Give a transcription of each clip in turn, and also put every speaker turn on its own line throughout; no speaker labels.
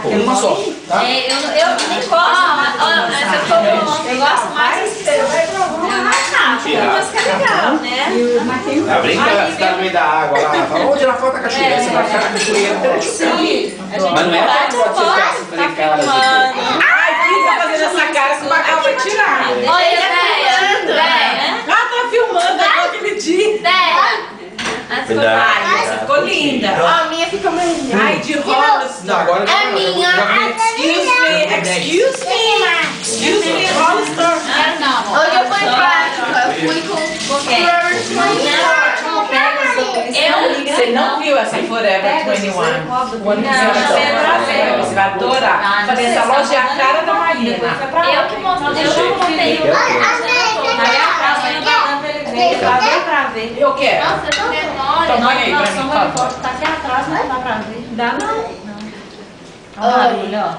Uma só, tá?
Eu nem gosto. Eu gosto mais de música legal, né?
Tá brincando, você tá no meio da água lá. Fala, vamos tirar foto da cachoeira. Você vai ficar na cachoeira.
Sim.
Mas não é aquela foto que você fica assim, cara.
Ai, quem tá fazendo essa cara que o Macau vai tirar?
Olha, velha.
Ah, tá filmando igual aquele dia. Ai, essa ficou linda.
A minha fica mais linda.
Ai, de rolas.
Não, agora
A minha.
Excuse me, Hollister.
Hoje eu fui prática. Eu fui com Forever 21.
Você não viu essa Forever 21? O ano que vem você vai adorar. Falei, essa loja é a cara da Marina.
Eu que montei o na minha casa, eu pra ver.
Eu quero.
Nossa, eu tô menor.
Então põe aí pra mim, por favor.
Tá aqui atrás, não dá pra ver. Dá não?
Olha,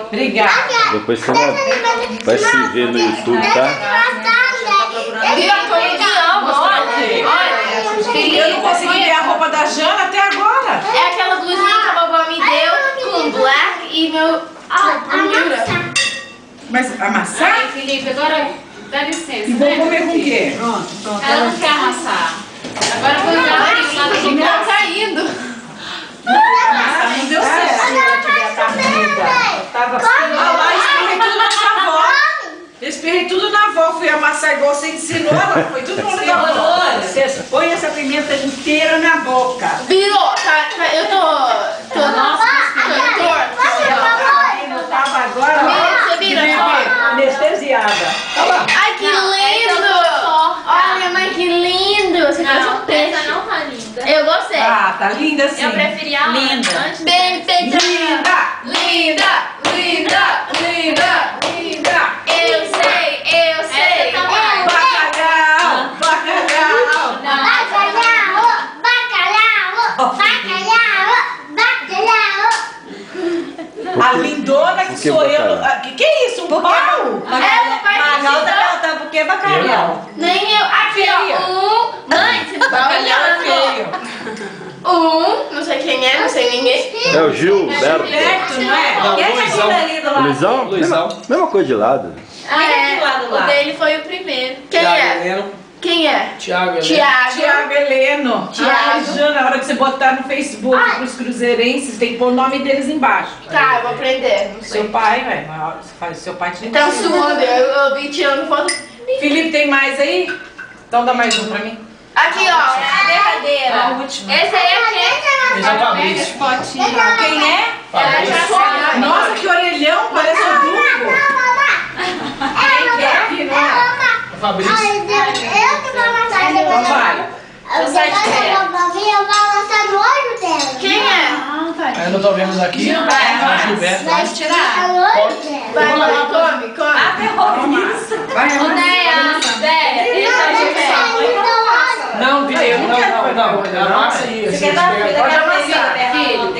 obrigada.
Depois você vai se ver no YouTube, tá?
Eu não consegui ver a roupa da Jana até agora.
É aquela blusinha que a vovó me deu com black e meu.
Mas amassar?
Ai, Felipe, agora dá licença.
E vou comer com o quê?
Pronto. Ela não quer amassar. Agora eu vou entrar aqui lá do
Não tá indo.
Amassar não deu certo. Tava lá, espirrei tudo na sua avó. Eu espirrei tudo na avó. Fui amassar igual você ensinou. Ela foi tudo no da avó.
Você põe essa pimenta inteira na boca.
Virou, eu tô
Eu tava agora
Você vira
anestesiada.
Ai, que lindo! Olha, mas que lindo! Você faz um peixe.
Essa não tá linda.
Eu gostei.
Ah, tá linda sim.
Eu preferia a
linda.
antes.
Bem feita.
Linda, linda, linda, linda, linda.
Eu sei.
Essa tá mais.
Bacalhau, bacalhau. A lindona que sou eu. Que é isso? Um pau?
Magal tá cantando porque é bacalhau.
Nem eu. Aqui, ó. Mãe, você tá
Bacalhau é
olhando.
feio.
Não sei quem é, não sei ninguém.
É o Gilberto.
Gilberto, não é?
Não,
Quem é que
Luizão.
é ali do lado?
Luizão?
Luizão.
Mesma coisa de lado.
Ah,
Quem é do lado lá?
O dele foi o primeiro. Quem
Thiago
é?
Heleno.
Quem é?
Thiago Heleno.
Tiago Heleno.
Tiago.
Ai, Jana, na hora que você botar no Facebook pros cruzeirenses, tem que pôr o nome deles embaixo.
Tá, eu vou aprender. Não sei.
Seu pai, ué, seu pai te
Tá
ensina.
suando, eu vi tirando foto.
Felipe, tem mais aí? Então dá mais um pra mim.
Aqui, ó.
A derradeira.
A última.
Esse aí é quem?
Esse é o
Pega
Fabrício.
esse potinho.
Quem é?
Fabrício.
Nossa, que orelhão, parece o Dumbo. Quem é aqui, não é?
O Fabrício.
Então vai.
Quem é?
Ah, tá.
Eu não tô vendo aqui. Gilberto.
Vai tirar. Vai, come.
Vai,
Ô, Deia, esse é o Gilberto.
Não, Bia, eu não quero.
Não, amassa aí.
Você
assim,
quer dar
pega-
pode
amassar.
Filho. O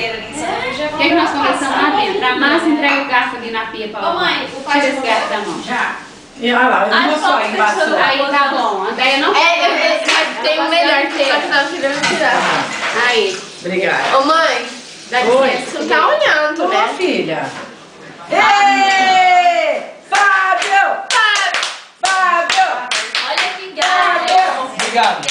que nós conversamos lá dentro? A massa entrega o garfo ali na pia pra
Ô, mãe, o pai
tira esse garfo da mão.
Já.
E olha lá, uma só embaixo.
Aí tá bom. A Deia não
Mas tem um melhor que só que tava querendo tirar.
Aí.
Obrigada.
Ô, mãe,
Dá
Oi.
licença.
você não tá olhando,
Ô,
né?
filha. Ei! Fábio! Fábio!
Olha que gato.
Obrigado.